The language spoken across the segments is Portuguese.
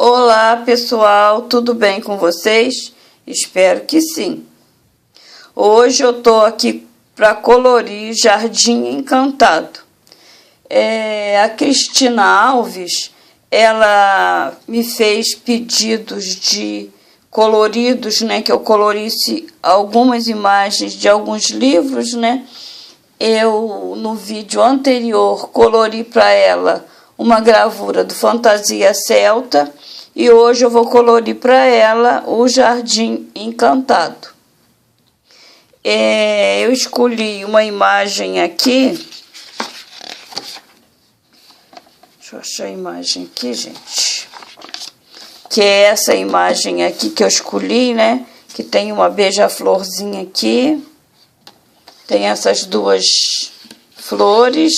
Olá pessoal, tudo bem com vocês? Espero que sim. Hoje eu tô aqui para colorir Jardim Encantado. A Cristina Alves, ela me fez pedidos de coloridos, né? Que eu colorisse algumas imagens de alguns livros, né? Eu, no vídeo anterior, colori para ela uma gravura do Fantasia Celta e hoje eu vou colorir para ela o Jardim Encantado. Eu escolhi uma imagem aqui. Deixa eu achar a imagem aqui, gente. Que é essa imagem aqui que eu escolhi, né? Que tem uma beija-florzinha aqui. Tem essas duas flores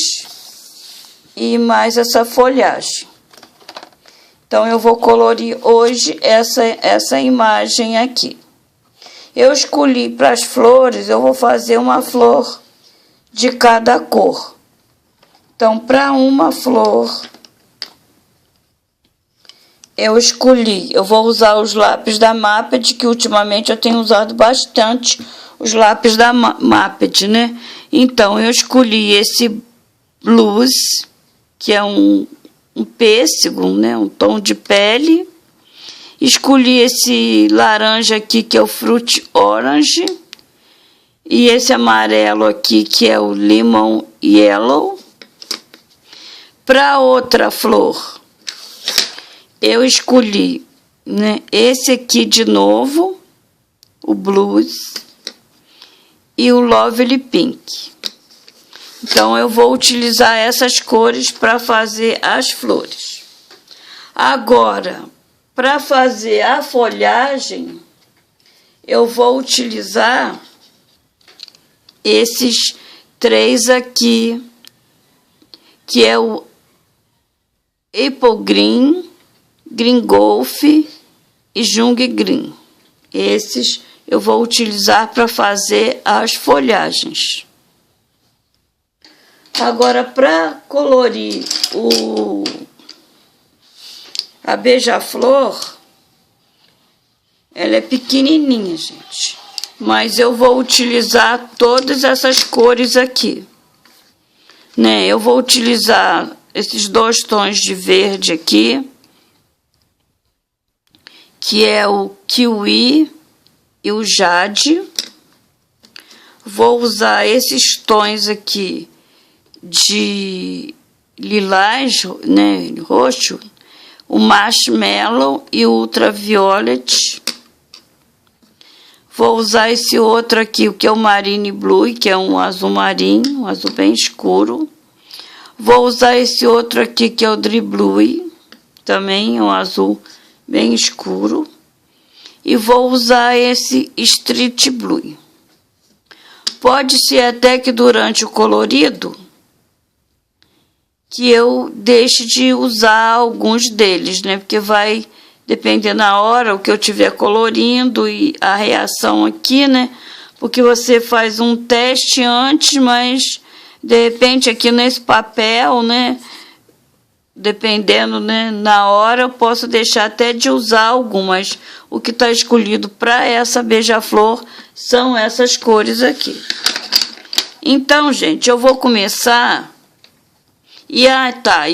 e mais essa folhagem. Então, eu vou colorir hoje essa imagem aqui. Eu escolhi para as flores, eu vou fazer uma flor de cada cor. Então, para uma flor, eu vou usar os lápis da Maped, que ultimamente eu tenho usado bastante os lápis da Maped, né? Então, eu escolhi esse blues, que é um pêssego, né? Um tom de pele. Escolhi esse laranja aqui, que é o Fruit Orange. E esse amarelo aqui, que é o Lemon Yellow. Para outra flor, eu escolhi, né, esse aqui de novo, o Blues, e o Lovely Pink. Então, eu vou utilizar essas cores para fazer as flores. Agora, para fazer a folhagem, eu vou utilizar esses três aqui, que é o Apple Green, Green Golf e Jung Green. Esses eu vou utilizar para fazer as folhagens. Agora, para colorir a beija-flor, ela é pequenininha, gente. Mas eu vou utilizar todas essas cores aqui, né? Eu vou utilizar esses dois tons de verde aqui, que é o kiwi e o jade. Vou usar esses tons aqui de lilás, né, roxo, o marshmallow e o ultraviolet. Vou usar esse outro aqui, o que é o marine blue, que é um azul marinho, um azul bem escuro. Vou usar esse outro aqui, que é o Dry Blue, também um azul bem escuro. E vou usar esse Street Blue. Pode ser até que durante o colorido que eu deixe de usar alguns deles, né? Porque vai depender na hora o que eu estiver colorindo e a reação aqui, né? Porque você faz um teste antes, mas de repente aqui nesse papel, né? Dependendo, né? Na hora eu posso deixar até de usar algumas. O que está escolhido para essa beija-flor são essas cores aqui. Então, gente, eu vou começar. E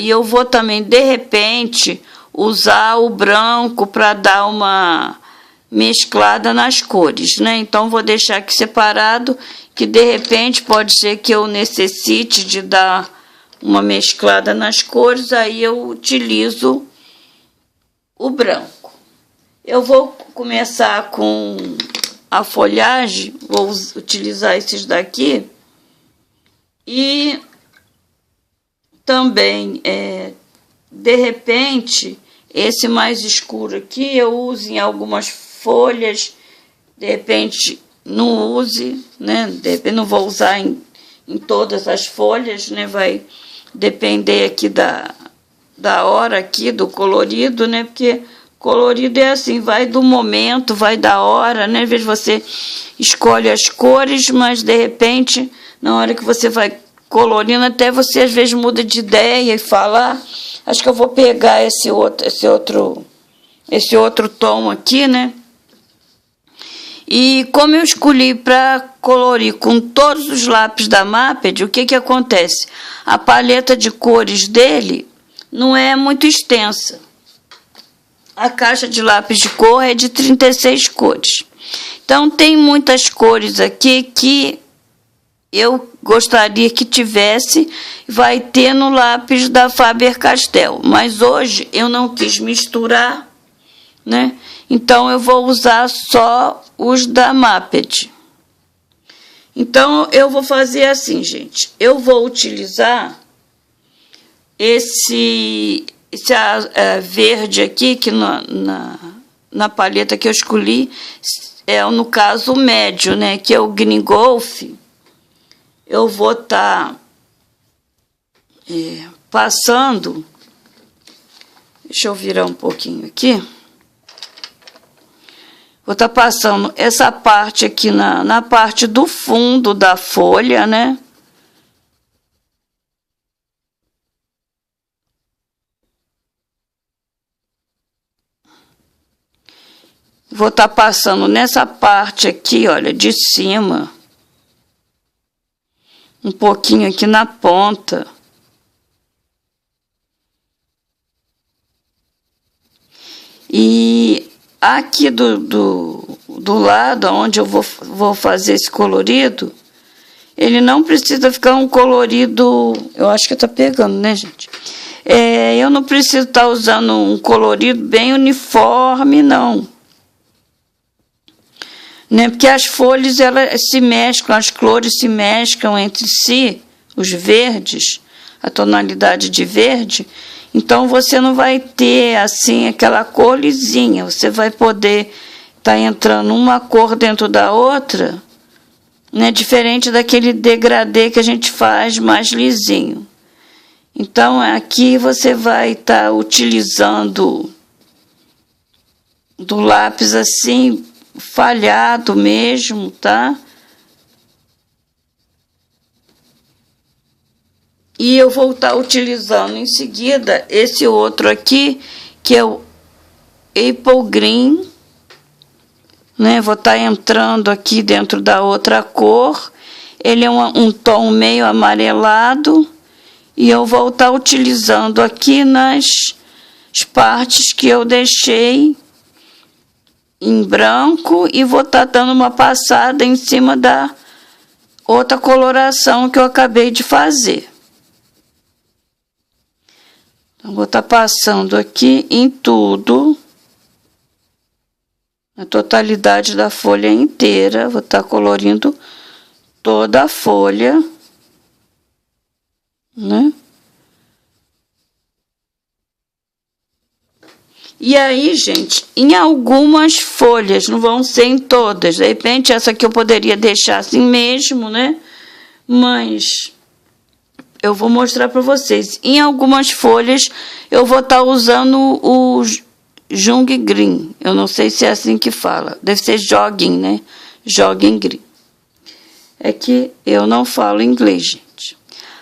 eu vou também, de repente, usar o branco para dar uma mesclada nas cores, né? Então, vou deixar aqui separado, que de repente pode ser que eu necessite de dar uma mesclada nas cores, aí eu utilizo o branco. Eu vou começar com a folhagem, vou utilizar esses daqui, e também, de repente, esse mais escuro aqui eu uso em algumas folhas, de repente não use, né? De repente não vou usar em todas as folhas, né? Vai depender aqui da hora aqui, do colorido, né? Porque colorido é assim, vai do momento, vai da hora, né? Às vezes você escolhe as cores, mas de repente, na hora que você vai colorindo, até você às vezes muda de ideia e fala, acho que eu vou pegar esse outro esse outro tom aqui, né? E como eu escolhi para colorir com todos os lápis da Maped, o que que acontece? A paleta de cores dele não é muito extensa. A caixa de lápis de cor é de 36 cores. Então, tem muitas cores aqui que eu gostaria que tivesse, vai ter no lápis da Faber-Castell. Mas hoje eu não quis misturar, né? Então, eu vou usar só os da Maped. Então, eu vou fazer assim, gente. Eu vou utilizar esse verde aqui, que na paleta que eu escolhi, é no caso o médio, né? Que é o Green Golf. Eu vou estar passando. Deixa eu virar um pouquinho aqui. Vou estar passando essa parte aqui na parte do fundo da folha, né? Vou estar passando nessa parte aqui, olha, de cima. Um pouquinho aqui na ponta. E aqui do lado, onde eu vou fazer esse colorido, ele não precisa ficar um colorido... Eu acho que tá pegando, né, gente? Eu não preciso estar usando um colorido bem uniforme, não. Né? Porque as folhas, elas se mesclam, as cores se mesclam entre si, os verdes, a tonalidade de verde. Então, você não vai ter, assim, aquela cor lisinha. Você vai poder estar entrando uma cor dentro da outra, né? Diferente daquele degradê que a gente faz mais lisinho. Então, aqui você vai estar utilizando do lápis, assim, falhado mesmo, tá? E eu vou estar utilizando em seguida esse outro aqui, que é o Apple Green, né? Vou estar entrando aqui dentro da outra cor. Ele é um tom meio amarelado. E eu vou estar utilizando aqui nas partes que eu deixei em branco e vou estar dando uma passada em cima da outra coloração que eu acabei de fazer. Então, vou estar passando aqui em tudo, a totalidade da folha inteira, vou estar colorindo toda a folha, né? E aí, gente, em algumas folhas, não vão ser em todas. De repente, essa aqui eu poderia deixar assim mesmo, né? Mas eu vou mostrar para vocês. Em algumas folhas, eu vou estar usando o Jung Green. Eu não sei se é assim que fala. Deve ser Jogging, né? Jogging Green. É que eu não falo inglês, gente.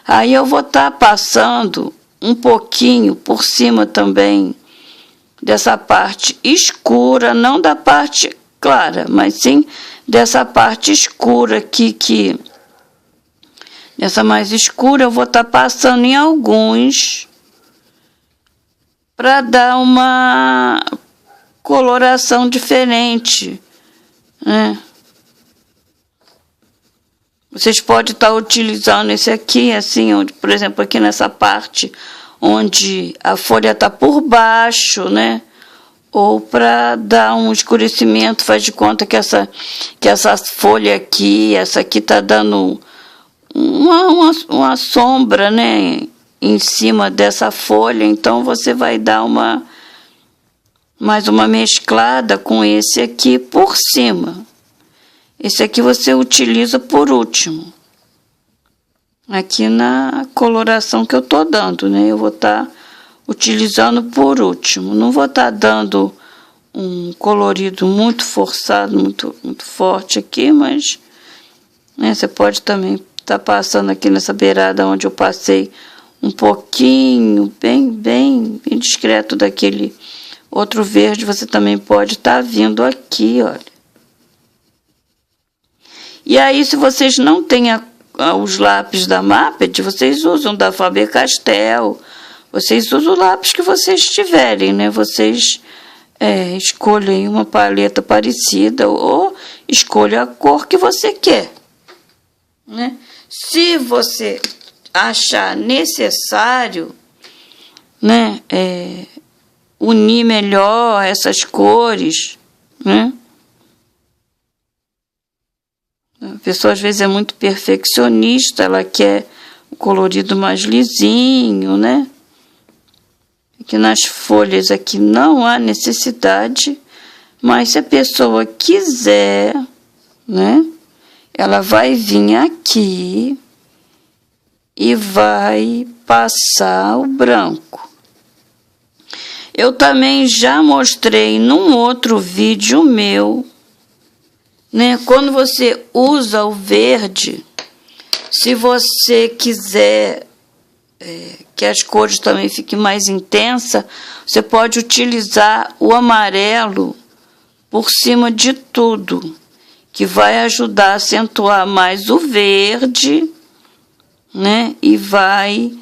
Aí eu vou estar passando um pouquinho por cima também dessa parte escura, não da parte clara, mas sim dessa parte escura aqui, dessa mais escura, eu vou estar passando em alguns para dar uma coloração diferente, né? Vocês podem estar utilizando esse aqui, assim, onde, por exemplo, aqui nessa parte onde a folha está por baixo, né? Ou para dar um escurecimento, faz de conta que essa folha aqui, essa aqui está dando uma sombra, né? Em cima dessa folha, então você vai dar mais uma mesclada com esse aqui por cima. Esse aqui você utiliza por último. Aqui na coloração que eu tô dando, né? Eu vou estar utilizando por último. Não vou estar dando um colorido muito forçado, muito forte aqui, mas, né, você pode também estar passando aqui nessa beirada onde eu passei um pouquinho, bem discreto daquele Outro verde você também pode estar vindo aqui, olha. E aí, se vocês não têm os lápis da Maped, vocês usam da Faber-Castell, vocês usam o lápis que vocês tiverem, né? Vocês escolhem uma paleta parecida ou escolha a cor que você quer, né? Se você achar necessário, né, unir melhor essas cores, né? A pessoa às vezes é muito perfeccionista, ela quer o colorido mais lisinho, né? Aqui nas folhas aqui não há necessidade, mas se a pessoa quiser, né, ela vai vir aqui e vai passar o branco. Eu também já mostrei num outro vídeo meu, né? Quando você usa o verde, se você quiser que as cores também fiquem mais intensas, você pode utilizar o amarelo por cima de tudo, que vai ajudar a acentuar mais o verde, né? E vai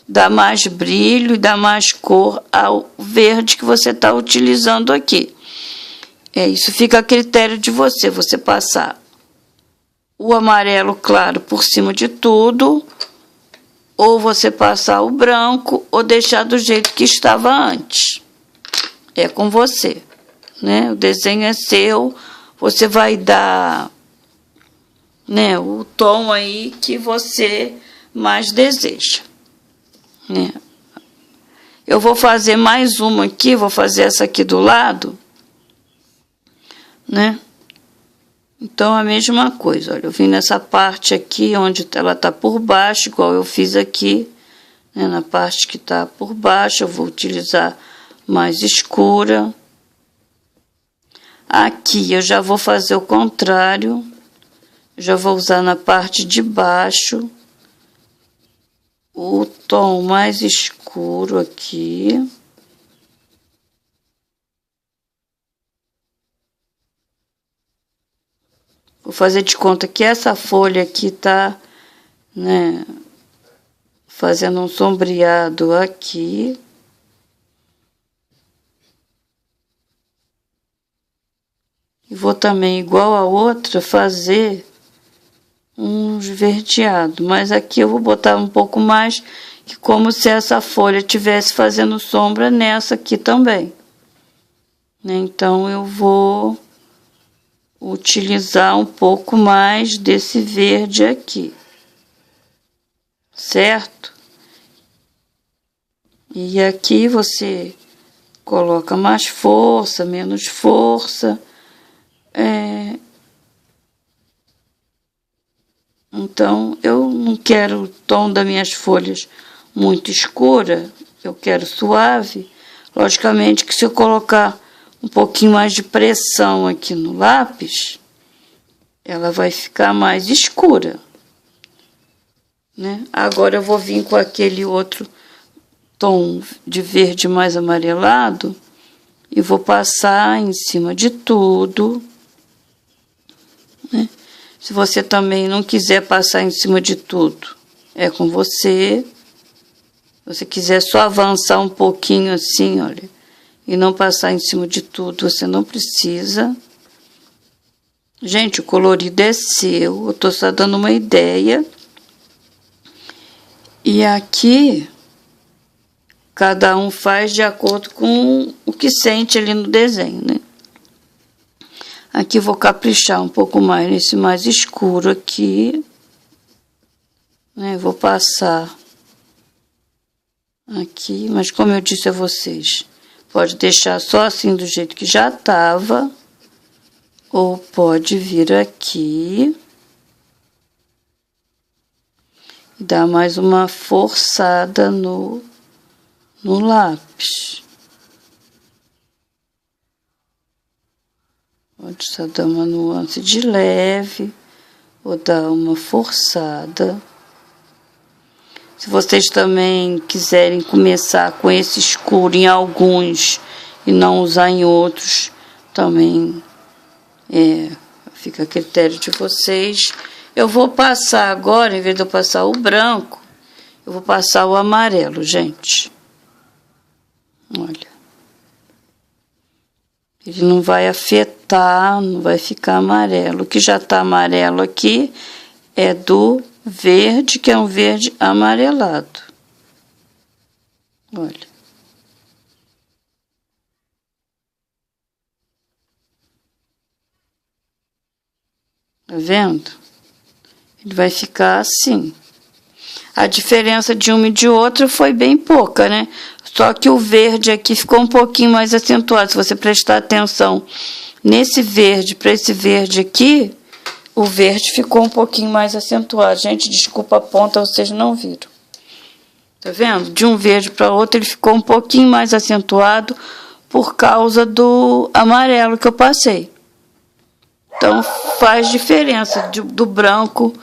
dar mais brilho e dar mais cor ao verde que você está utilizando aqui. Isso fica a critério de você. Você passar o amarelo claro por cima de tudo, ou você passar o branco, ou deixar do jeito que estava antes. É com você, né? O desenho é seu, você vai dar, né, o tom aí que você mais deseja. Eu vou fazer mais uma aqui, vou fazer essa aqui do lado, né? Então, a mesma coisa, olha, eu vim nessa parte aqui, onde ela tá por baixo, igual eu fiz aqui, né? Na parte que tá por baixo, eu vou utilizar mais escura. Aqui, eu já vou fazer o contrário, já vou usar na parte de baixo o tom mais escuro aqui. Vou fazer de conta que essa folha aqui tá, né, fazendo um sombreado aqui. E vou também, igual a outra, fazer um esverdeado, mas aqui eu vou botar um pouco mais, que como se essa folha estivesse fazendo sombra nessa aqui também, né? Então eu vou utilizar um pouco mais desse verde aqui, certo? E aqui você coloca mais força, menos força, então, eu não quero o tom das minhas folhas muito escura, eu quero suave. Logicamente que se eu colocar um pouquinho mais de pressão aqui no lápis, ela vai ficar mais escura, né? Agora eu vou vir com aquele outro tom de verde mais amarelado e vou passar em cima de tudo, né? Se você também não quiser passar em cima de tudo, é com você. Se você quiser só avançar um pouquinho assim, olha, e não passar em cima de tudo, você não precisa. Gente, o colorido é seu, eu tô só dando uma ideia. E aqui, cada um faz de acordo com o que sente ali no desenho, né? Aqui vou caprichar um pouco mais nesse mais escuro aqui, né? Vou passar aqui, mas como eu disse a vocês, pode deixar só assim do jeito que já estava, ou pode vir aqui e dar mais uma forçada no lápis. Pode só dar uma nuance de leve, ou dar uma forçada. Se vocês também quiserem começar com esse escuro em alguns e não usar em outros, também fica a critério de vocês. Eu vou passar agora, em vez de eu passar o branco, eu vou passar o amarelo, gente. Olha. Ele não vai afetar, não vai ficar amarelo. O que já está amarelo aqui é do verde, que é um verde amarelado. Olha. Tá vendo? Ele vai ficar assim. A diferença de uma e de outra foi bem pouca, né? Só que o verde aqui ficou um pouquinho mais acentuado. Se você prestar atenção nesse verde para esse verde aqui, o verde ficou um pouquinho mais acentuado. Gente, desculpa a ponta, vocês não viram. Tá vendo? De um verde para outro ele ficou um pouquinho mais acentuado por causa do amarelo que eu passei. Então faz diferença do branco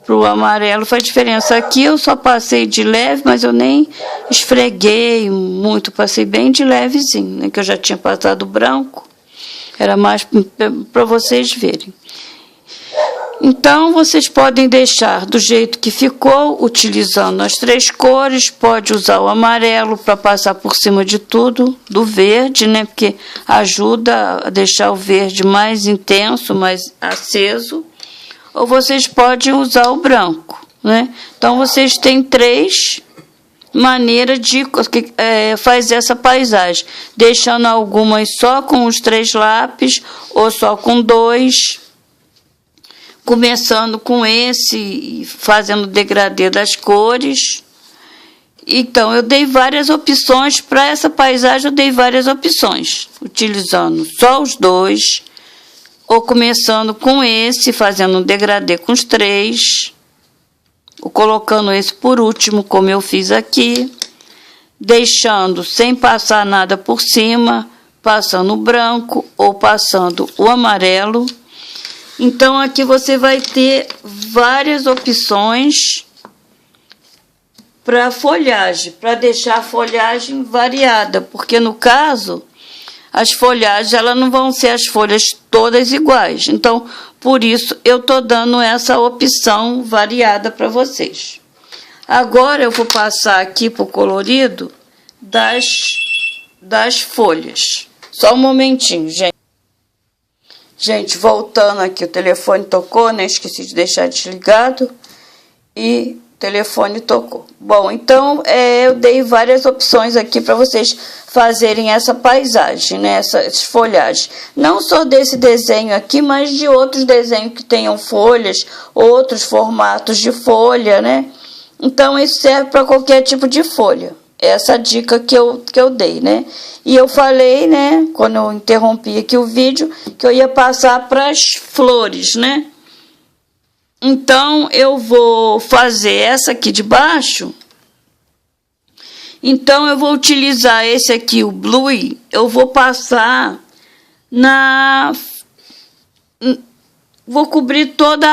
para o amarelo, faz diferença. Aqui eu só passei de leve, mas eu nem esfreguei muito, passei bem de levezinho, né? Que eu já tinha passado branco, era mais para vocês verem. Então, vocês podem deixar do jeito que ficou, utilizando as 3 cores, pode usar o amarelo para passar por cima de tudo, do verde, né? Porque ajuda a deixar o verde mais intenso, mais aceso. Ou vocês podem usar o branco, né? Então, vocês têm 3 maneiras de fazer essa paisagem, deixando algumas só com os 3 lápis, ou só com 2, começando com esse e fazendo o degradê das cores. Então, eu dei várias opções para essa paisagem, eu dei várias opções, utilizando só os 2, ou começando com esse, fazendo um degradê com os 3, ou colocando esse por último, como eu fiz aqui, deixando sem passar nada por cima, passando o branco ou passando o amarelo. Então, aqui você vai ter várias opções para folhagem, para deixar a folhagem variada, porque no caso, as folhagens elas não vão ser as folhas todas iguais. Então, por isso, eu estou dando essa opção variada para vocês. Agora, eu vou passar aqui para o colorido das folhas. Só um momentinho, gente. Gente, voltando aqui, o telefone tocou, né? Esqueci de deixar desligado e o telefone tocou. Bom, então eu dei várias opções aqui para vocês fazerem essa paisagem, né? Essas folhagens. Não só desse desenho aqui, mas de outros desenhos que tenham folhas, outros formatos de folha, né? Então, isso serve para qualquer tipo de folha. Essa dica que eu dei, né? E eu falei, né, quando eu interrompi aqui o vídeo, que eu ia passar para as flores, né? Então, eu vou fazer essa aqui de baixo. Então, eu vou utilizar esse aqui, o Blue, eu vou passar vou cobrir toda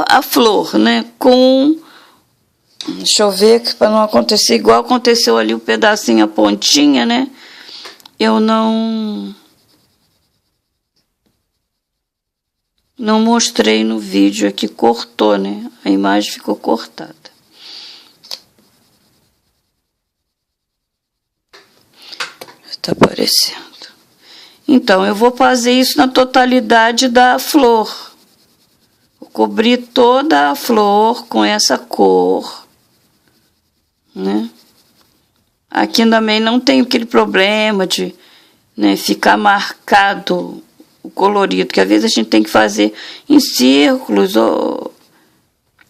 a flor, né, com... Deixa eu ver, para não acontecer igual aconteceu ali o pedacinho, a pontinha, né? Eu não mostrei no vídeo aqui, cortou, né? A imagem ficou cortada. Está aparecendo. Então, eu vou fazer isso na totalidade da flor. Vou cobrir toda a flor com essa cor, né? Aqui também não tem aquele problema de, né, ficar marcado o colorido, que às vezes a gente tem que fazer em círculos, ou,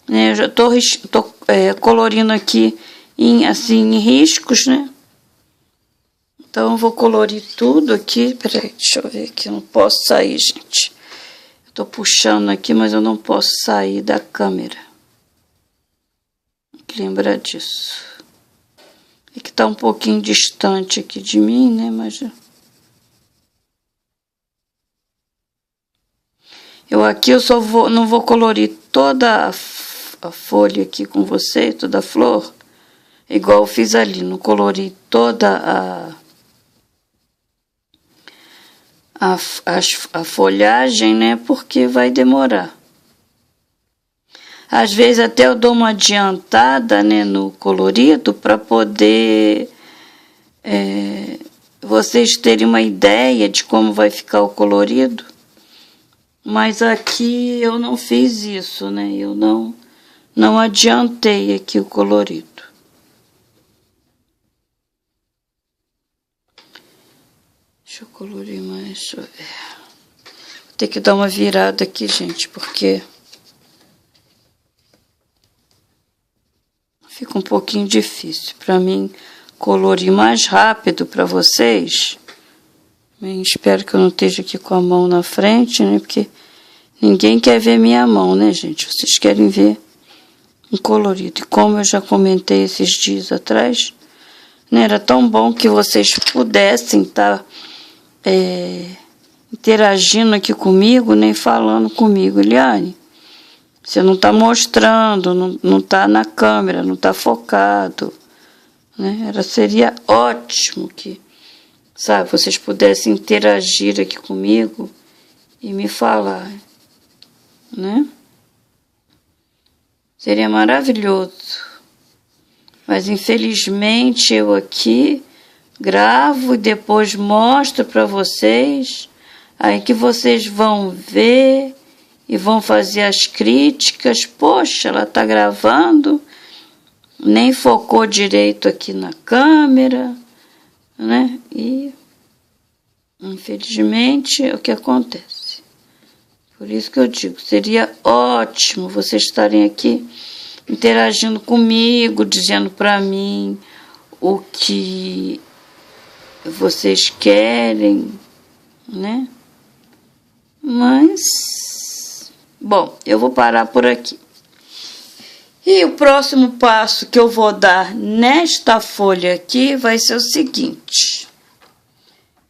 né, eu já tô colorindo aqui em riscos, né? Então eu vou colorir tudo aqui. Peraí, deixa eu ver aqui, eu não posso sair, gente. Eu tô puxando aqui, mas eu não posso sair da câmera. Lembra disso. É que tá um pouquinho distante aqui de mim, né? Mas não vou colorir toda a folha aqui com você, toda a flor, igual eu fiz ali. Não colori toda a folhagem, né? Porque vai demorar. Às vezes até eu dou uma adiantada, né, no colorido para poder vocês terem uma ideia de como vai ficar o colorido. Mas aqui eu não fiz isso, né? Eu não adiantei aqui o colorido. Deixa eu colorir mais, deixa eu ver. Vou ter que dar uma virada aqui, gente, porque fica um pouquinho difícil para mim colorir mais rápido para vocês. Bem, espero que eu não esteja aqui com a mão na frente, né? Porque ninguém quer ver minha mão, né, gente? Vocês querem ver um colorido. E como eu já comentei esses dias atrás, né, era tão bom que vocês pudessem estar interagindo aqui comigo, nem falando comigo. Eliane, você não está mostrando, não está na câmera, não está focado, né? Seria ótimo que, sabe, vocês pudessem interagir aqui comigo e me falar, né? Seria maravilhoso. Mas infelizmente eu aqui gravo e depois mostro para vocês, aí que vocês vão ver e vão fazer as críticas. Poxa, ela está gravando, nem focou direito aqui na câmera, né? E infelizmente é o que acontece. Por isso que eu digo, seria ótimo vocês estarem aqui interagindo comigo, dizendo para mim o que vocês querem, né? Mas, bom, eu vou parar por aqui. E o próximo passo que eu vou dar nesta folha aqui vai ser o seguinte.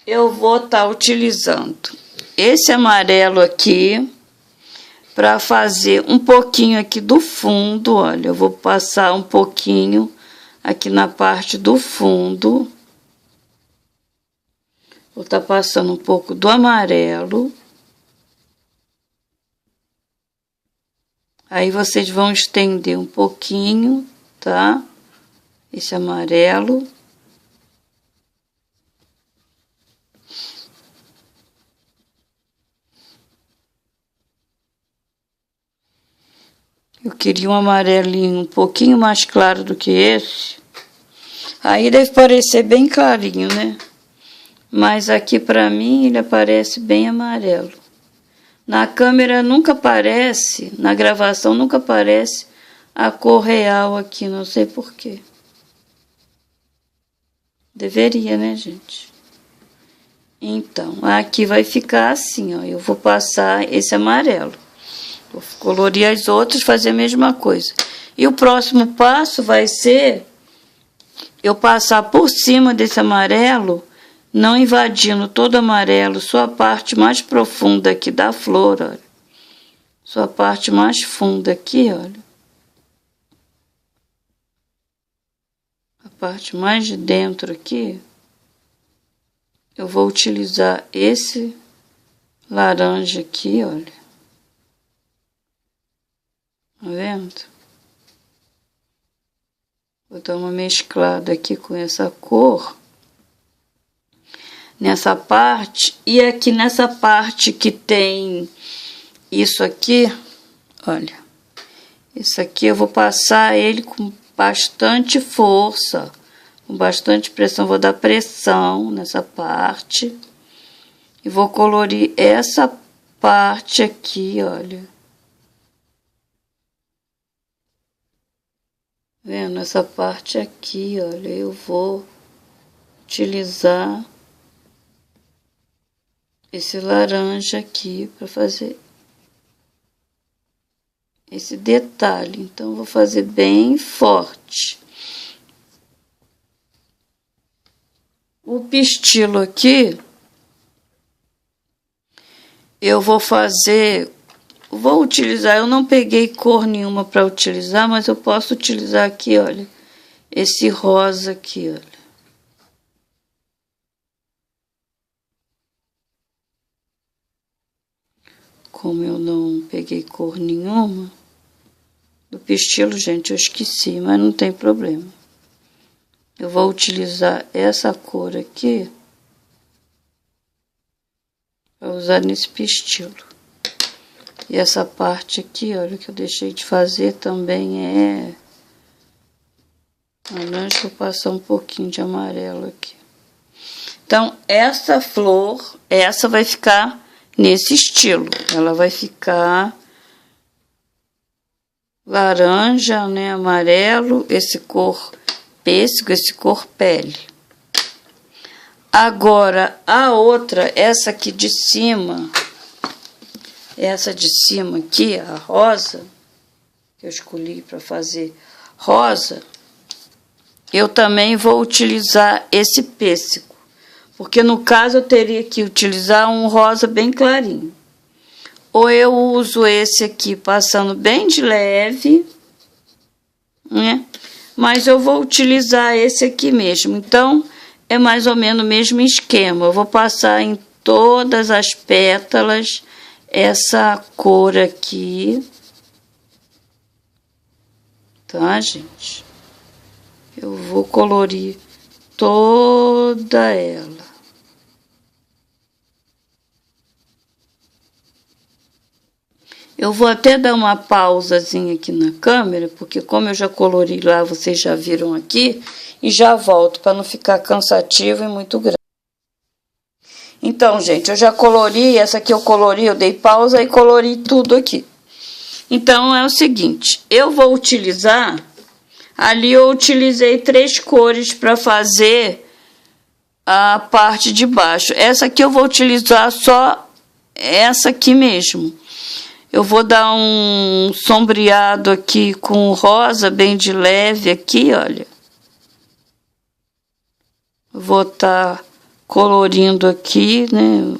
Eu vou estar utilizando esse amarelo aqui para fazer um pouquinho aqui do fundo, olha, eu vou passar um pouquinho aqui na parte do fundo. Vou estar passando um pouco do amarelo. Aí vocês vão estender um pouquinho, tá? Esse amarelo. Eu queria um amarelinho um pouquinho mais claro do que esse. Aí deve parecer bem clarinho, né? Mas aqui pra mim ele aparece bem amarelo. Na câmera nunca aparece, na gravação nunca aparece a cor real aqui, não sei porquê. Deveria, né, gente? Então, aqui vai ficar assim, ó. Eu vou passar esse amarelo. Vou colorir as outras, fazer a mesma coisa. E o próximo passo vai ser eu passar por cima desse amarelo, não invadindo todo o amarelo, só a parte mais profunda aqui da flor, olha. Só a parte mais funda aqui, olha. A parte mais de dentro aqui, eu vou utilizar esse laranja aqui, olha. Tá vendo? Vou dar uma mesclada aqui com essa cor. Nessa parte, e aqui nessa parte que tem isso aqui, olha, isso aqui eu vou passar ele com bastante força, com bastante pressão, vou dar pressão nessa parte e vou colorir essa parte aqui, olha. Vendo essa parte aqui, olha, eu vou utilizar esse laranja aqui para fazer esse detalhe. Então, vou fazer bem forte. O pistilo aqui, eu vou fazer, vou utilizar, eu não peguei cor nenhuma para utilizar, mas eu posso utilizar aqui, olha, esse rosa aqui, olha. como eu não peguei cor nenhuma, do pistilo, gente, eu esqueci, mas não tem problema. Eu vou utilizar essa cor aqui para usar nesse pistilo. E essa parte aqui, olha, que eu deixei de fazer também é laranja, vou passar um pouquinho de amarelo aqui. Então, essa flor, essa vai ficar nesse estilo. Ela vai ficar laranja, né, amarelo, esse cor pêssego, esse cor pele. Agora, a outra, essa aqui de cima, essa de cima aqui, a rosa, que eu escolhi para fazer rosa, eu também vou utilizar esse pêssego, porque no caso eu teria que utilizar um rosa bem clarinho. Ou eu uso esse aqui passando bem de leve, né? Mas eu vou utilizar esse aqui mesmo. Então, é mais ou menos o mesmo esquema. Eu vou passar em todas as pétalas essa cor aqui. Tá, gente? Eu vou colorir toda ela. Eu vou até dar uma pausazinha aqui na câmera, porque como eu já colori lá, vocês já viram aqui, e já volto para não ficar cansativo e muito grande. Então, gente, eu já colori, essa aqui eu colori, eu dei pausa e colori tudo aqui. Então, é o seguinte, eu vou utilizar, ali eu utilizei 3 cores para fazer a parte de baixo. Essa aqui eu vou utilizar só essa aqui mesmo. Eu vou dar um sombreado aqui com rosa, bem de leve aqui, olha. Vou estar colorindo aqui, né?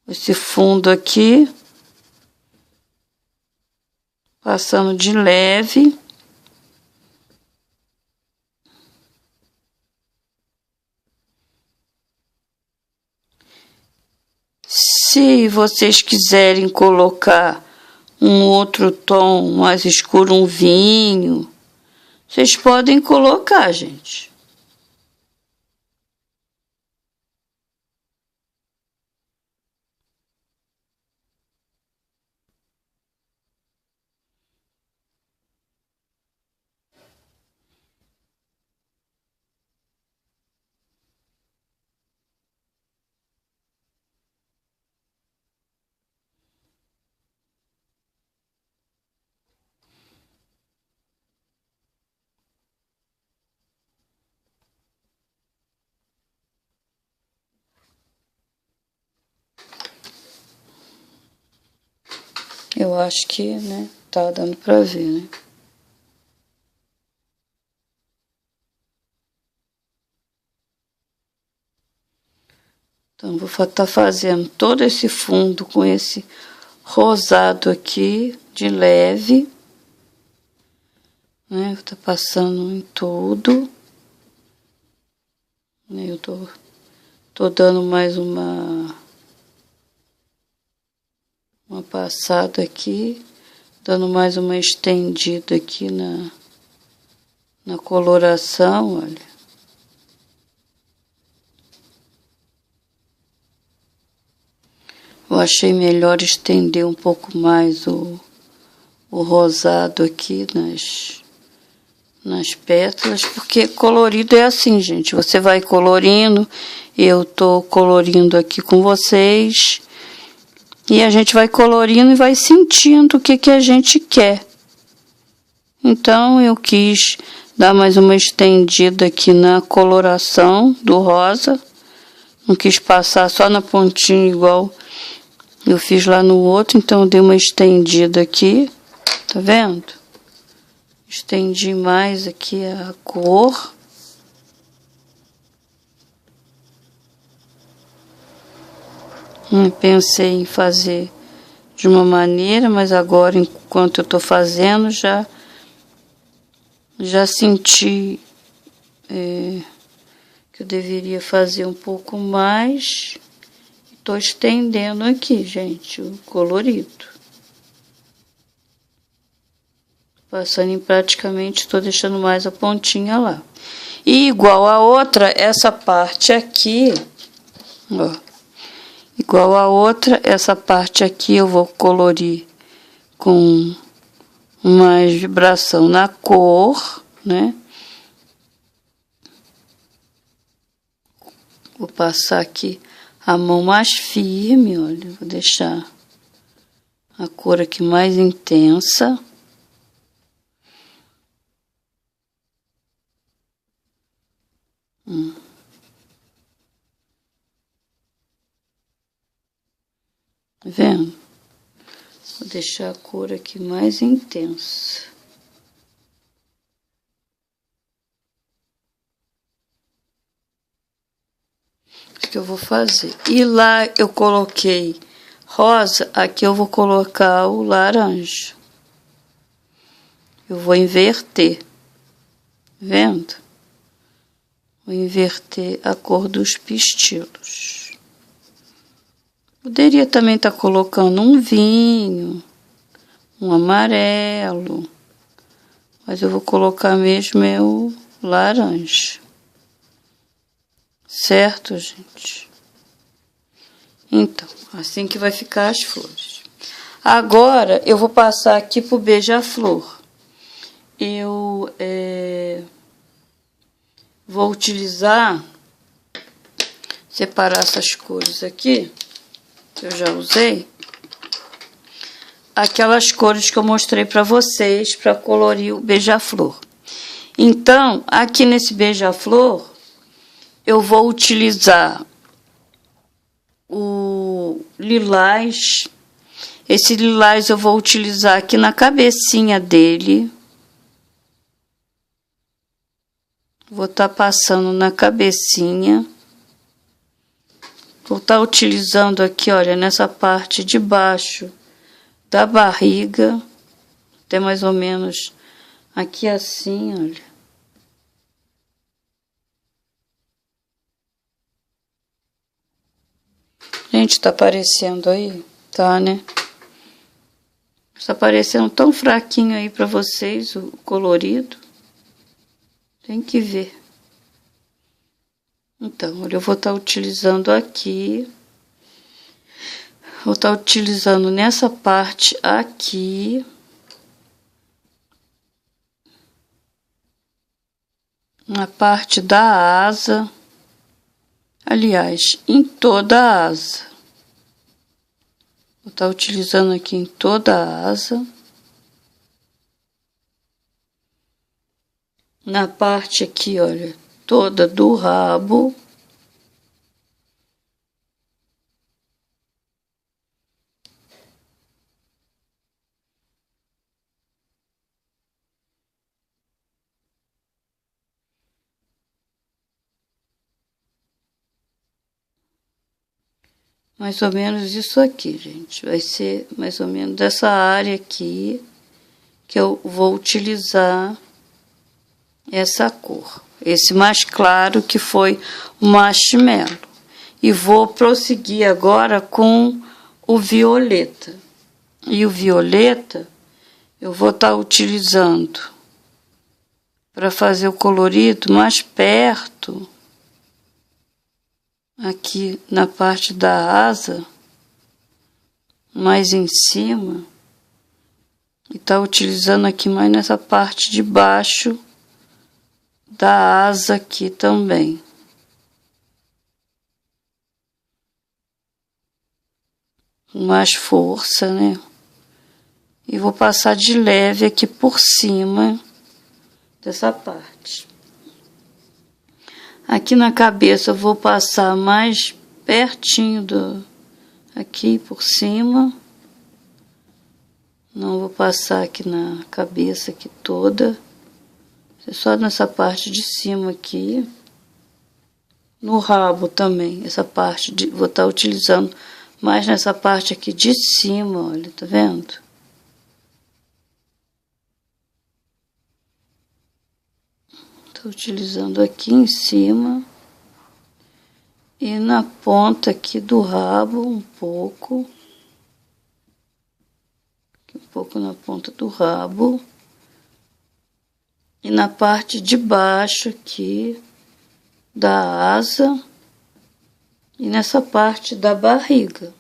Esse fundo aqui. Passando de leve. Se vocês quiserem colocar um outro tom mais escuro, um vinho, vocês podem colocar, gente. Eu acho que, né, tá dando pra ver, né? Então, vou estar fazendo todo esse fundo com esse rosado aqui, de leve. Né? Vou estar passando em tudo. Eu tô dando mais uma passada aqui, dando mais uma estendida aqui na coloração, olha. Eu achei melhor estender um pouco mais o rosado aqui nas pétalas, porque colorido é assim, gente. Você vai colorindo, eu tô colorindo aqui com vocês. E a gente vai colorindo e vai sentindo o que a gente quer. Então, eu quis dar mais uma estendida aqui na coloração do rosa. Não quis passar só na pontinha igual eu fiz lá no outro. Então, eu dei uma estendida aqui. Tá vendo? Estendi mais aqui a cor. Pensei em fazer de uma maneira, mas agora, enquanto eu estou fazendo, já senti que eu deveria fazer um pouco mais. tô estendendo aqui, gente, o colorido. Passando em praticamente, tô deixando mais a pontinha lá. E igual a outra, essa parte aqui, ó. Igual a outra, essa parte aqui eu vou colorir com mais vibração na cor, né? Vou passar aqui a mão mais firme, olha, vou deixar a cor aqui mais intensa. Tá vendo? Vou deixar a cor aqui mais intensa. O que eu vou fazer? E lá eu coloquei rosa, aqui eu vou colocar o laranja. Eu vou inverter, vendo? Vou inverter a cor dos pistilos. Poderia também estar colocando um vinho, um amarelo, mas eu vou colocar mesmo é o laranja. Certo, gente? Então, assim que vai ficar as flores. Agora, eu vou passar aqui pro beija-flor. Eu vou utilizar, separar essas cores aqui, que eu já usei. Aquelas cores que eu mostrei para vocês, para colorir o beija-flor. Então, aqui nesse beija-flor, eu vou utilizar o lilás. Esse lilás eu vou utilizar aqui na cabecinha dele. Vou estar passando na cabecinha. Vou estar utilizando aqui, olha, nessa parte de baixo da barriga. Até mais ou menos aqui assim, olha. Gente, tá aparecendo aí? Tá, né? Tá aparecendo tão fraquinho aí pra vocês, o colorido. Tem que ver. Então, olha, eu vou estar utilizando aqui. Vou estar utilizando nessa parte aqui. Na parte da asa. Aliás, em toda a asa. Vou estar utilizando aqui em toda a asa. Na parte aqui, olha, toda do rabo. Mais ou menos isso aqui, gente. Vai ser mais ou menos dessa área aqui que eu vou utilizar essa cor. Esse mais claro que foi o marshmallow. E vou prosseguir agora com o violeta. E o violeta eu vou estar utilizando para fazer o colorido mais perto. Aqui na parte da asa, mais em cima, e tá utilizando aqui mais nessa parte de baixo da asa aqui também. Com mais força, né? E vou passar de leve aqui por cima dessa parte. Aqui na cabeça eu vou passar mais pertinho aqui por cima. Não vou passar aqui na cabeça aqui toda. É só nessa parte de cima aqui. No rabo também, essa parte vou estar utilizando mais nessa parte aqui de cima, olha, tá vendo? Estou utilizando aqui em cima. E na ponta aqui do rabo, um pouco na ponta do rabo. E na parte de baixo aqui da asa e nessa parte da barriga.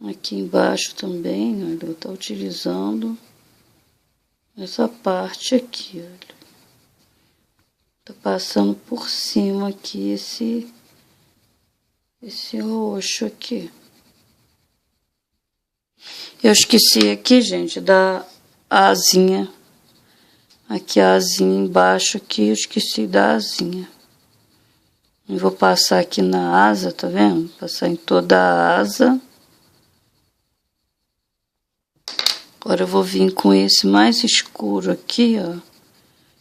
Aqui embaixo também, olha, eu vou estar utilizando essa parte aqui, olha. Tá passando por cima aqui esse roxo aqui. Eu esqueci aqui, gente, da asinha. Aqui a asinha embaixo aqui, eu esqueci da asinha. Eu vou passar aqui na asa, tá vendo? Passar em toda a asa. Agora eu vou vir com esse mais escuro aqui, ó.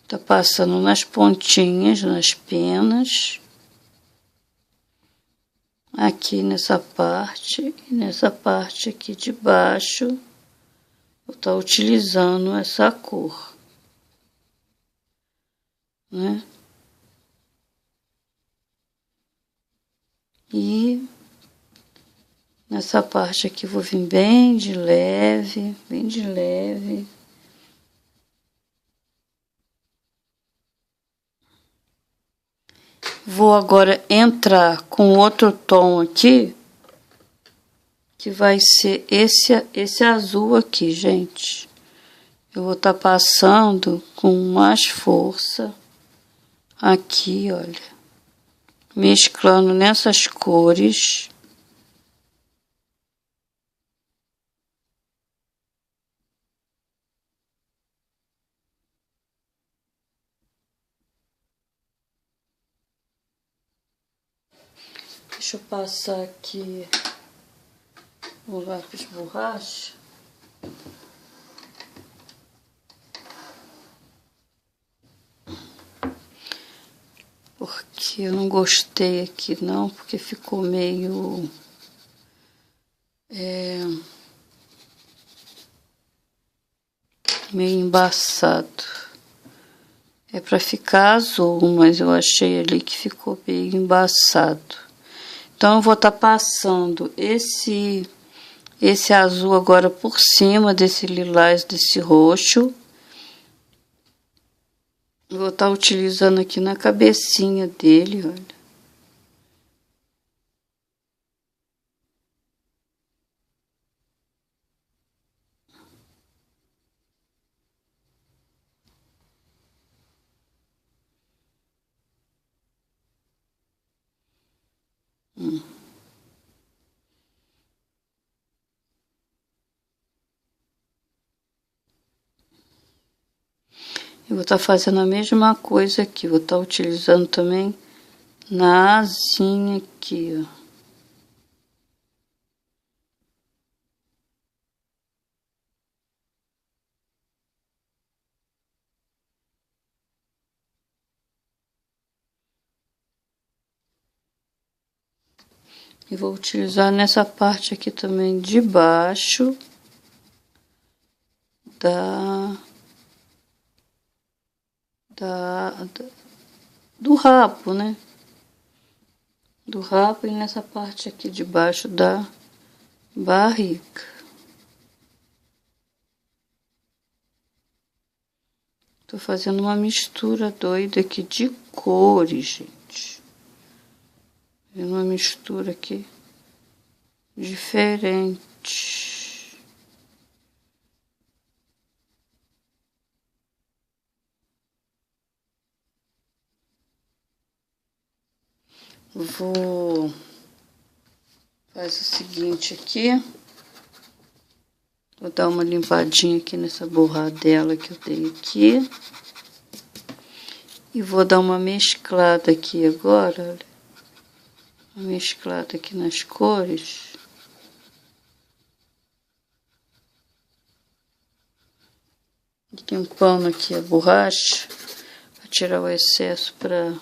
Tá passando nas pontinhas, nas penas. Aqui nessa parte e nessa parte aqui de baixo. Vou estar utilizando essa cor, né? E nessa parte aqui vou vir bem de leve, bem de leve. Vou agora entrar com outro tom aqui, que vai ser esse azul aqui, gente. Eu vou estar passando com mais força aqui, olha. Mesclando nessas cores. Deixa eu passar aqui o lápis borracha. Porque eu não gostei aqui não, porque ficou meio... meio embaçado. É para ficar azul, mas eu achei ali que ficou meio embaçado. Então eu vou estar passando esse azul agora por cima desse lilás, desse roxo. Vou estar utilizando aqui na cabecinha dele, olha. Eu vou estar fazendo a mesma coisa aqui, vou estar utilizando também na asinha aqui, ó. E vou utilizar nessa parte aqui também de baixo do rabo, né? Do rabo e nessa parte aqui de baixo da barriga. Tô fazendo uma mistura doida aqui de cores, gente. Uma mistura aqui diferente. Vou fazer o seguinte aqui. Vou dar uma limpadinha aqui nessa borradela que eu dei aqui. E vou dar uma mesclada aqui agora, olha. Uma mesclada aqui nas cores. Limpando aqui a borracha, para tirar o excesso, para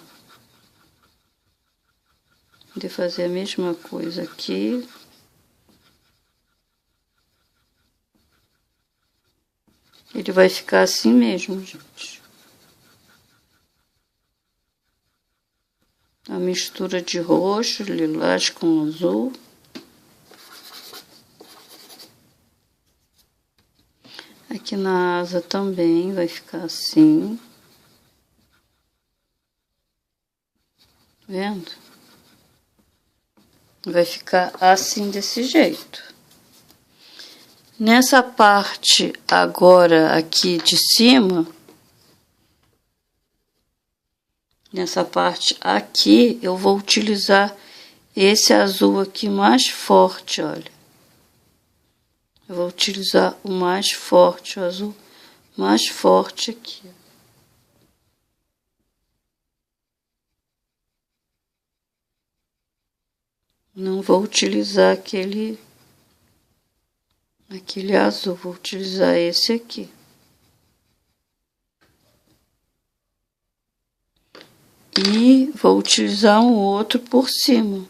poder fazer a mesma coisa aqui. Ele vai ficar assim mesmo, gente. A mistura de roxo, lilás com azul. Aqui na asa também vai ficar assim. Vendo? Vai ficar assim, desse jeito. Nessa parte agora aqui de cima, nessa parte aqui, eu vou utilizar esse azul aqui mais forte, olha. Eu vou utilizar o mais forte, o azul mais forte aqui. Não vou utilizar aquele azul, vou utilizar esse aqui. E vou utilizar um outro por cima.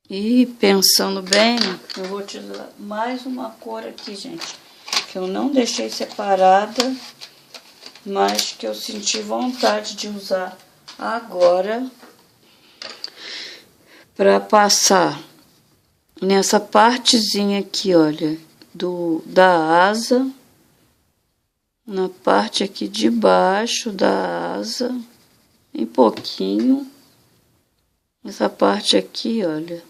E pensando bem, eu vou utilizar mais uma cor aqui, gente, que eu não deixei separada, mas que eu senti vontade de usar agora para passar nessa partezinha aqui, olha, da asa, na parte aqui de baixo da asa, um pouquinho, essa parte aqui, olha.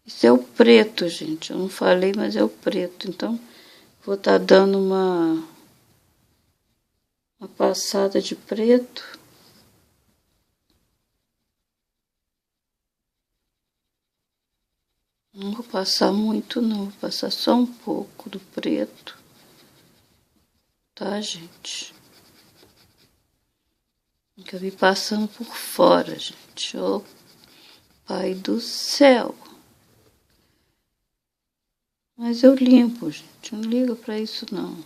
Isso é o preto, gente. Eu não falei, mas é o preto. Então, vou estar dando uma passada de preto. Não vou passar muito, não. Vou passar só um pouco do preto. Tá, gente? Acabei passando por fora, gente. Ô, pai do céu. Mas eu limpo, gente. Não liga pra isso, não.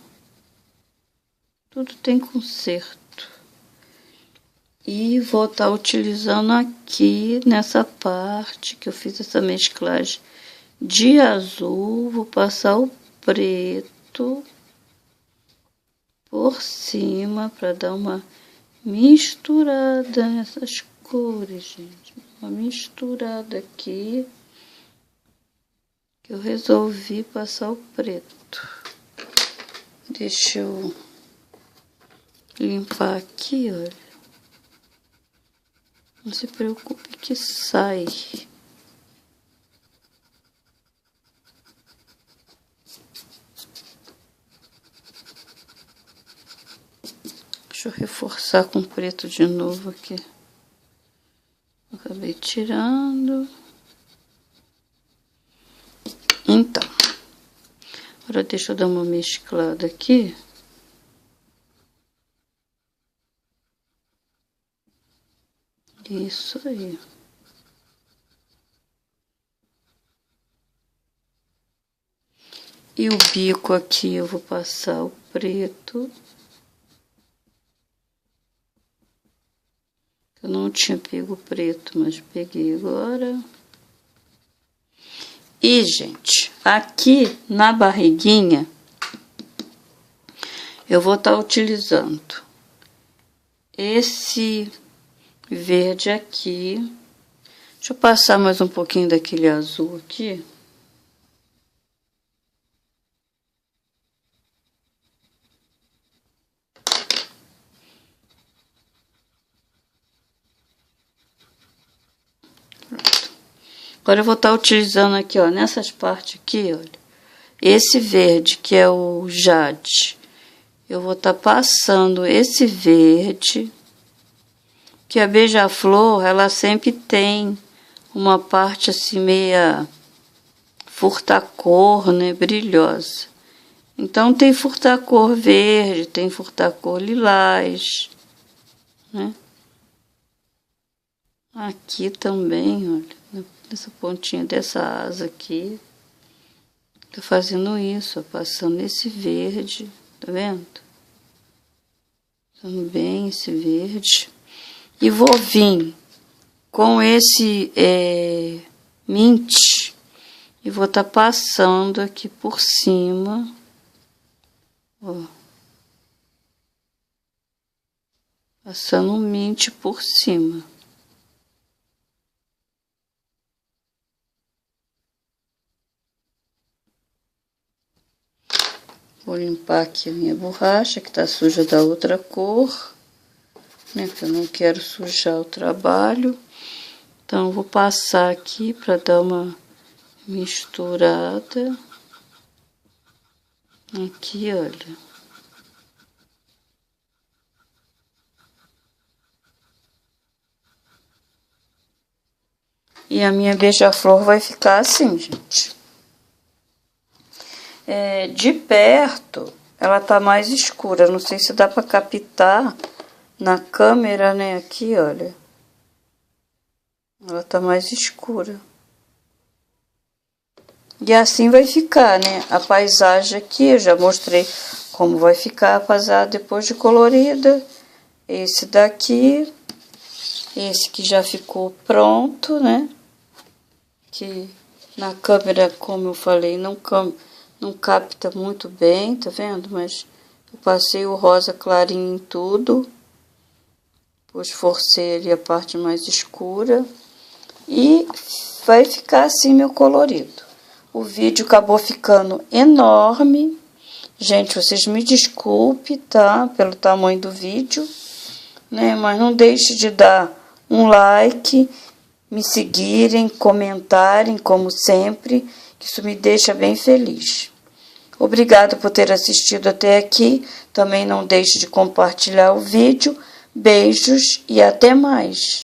Tudo tem conserto. E vou estar utilizando aqui, nessa parte que eu fiz essa mesclagem de azul. Vou passar o preto por cima para dar uma misturada nessas cores, gente. Uma misturada aqui. Que eu resolvi passar o preto. Deixa eu limpar aqui, olha. Não se preocupe que sai. Deixa eu reforçar com preto de novo aqui. Acabei tirando. Então, agora deixa eu dar uma mesclada aqui. Isso aí. E o bico aqui eu vou passar o preto. Eu não tinha pego o preto, mas peguei agora. E, gente, aqui na barriguinha, eu vou estar utilizando esse verde aqui. Deixa eu passar mais um pouquinho daquele azul aqui. Agora eu vou estar utilizando aqui, ó, nessas partes aqui, olha, esse verde que é o jade. Eu vou estar passando esse verde, que a beija-flor, ela sempre tem uma parte assim meia furtacor, né, brilhosa. Então tem furtacor verde, tem furtacor lilás, né? Aqui também, olha, nessa pontinha dessa asa aqui, tô fazendo isso, ó, passando esse verde, tá vendo? Passando bem esse verde. E vou vir com esse mint e vou estar passando aqui por cima Ó. Passando um mint por cima. Vou limpar aqui a minha borracha, que tá suja da outra cor, né? Que eu não quero sujar o trabalho. Então, vou passar aqui para dar uma misturada. Aqui, olha. E a minha beija-flor vai ficar assim, gente. De perto, ela tá mais escura. Não sei se dá para captar na câmera, né? Aqui, olha. Ela tá mais escura. E assim vai ficar, né? A paisagem aqui, eu já mostrei como vai ficar a paisagem depois de colorida. Esse daqui. Esse que já ficou pronto, né? Que na câmera, como eu falei, não capta muito bem, tá vendo? Mas eu passei o rosa clarinho em tudo. Depois forcei ali a parte mais escura. E vai ficar assim meu colorido. O vídeo acabou ficando enorme. Gente, vocês me desculpem, tá? Pelo tamanho do vídeo, né? Mas não deixe de dar um like, me seguirem, comentarem, como sempre, que isso me deixa bem feliz. Obrigado por ter assistido até aqui. Também não deixe de compartilhar o vídeo. Beijos e até mais.